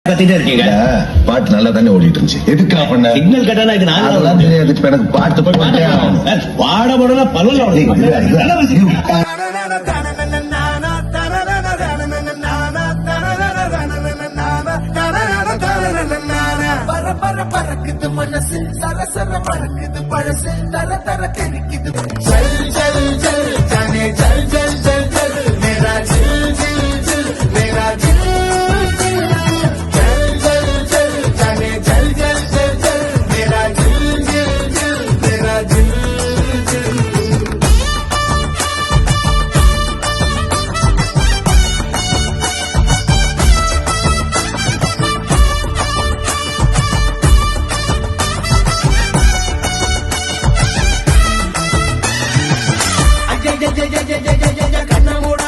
கத்திட்டே இருக்கீங்க. பாட்டு நல்லா தானே ஓடிட்டு இருந்துச்சு. எதுக்கு பண்ண சிக்னல் கட்டானா இது அதெல்லாம் தெரியாது. எனக்கு பாட்டு பாட போடனா பரவாயில்ல. பறக்குது மனசு சரசர பறக்குது பழசு தர தர தெரிக்குது ஜல் ஜல் ஜல் ஜானே ஜல் ஜல் ஜல் ஜல் மேரா ஜில் ஜில் ஜில் மேரா ஜில் ஜல் ஜல் ஜல் ஜானே ஜல் ஜல் ஜல் ஜல் மேரா ஜில் ஜில் ஜில் மேரா ஜில் ஜில் கண்ண மூட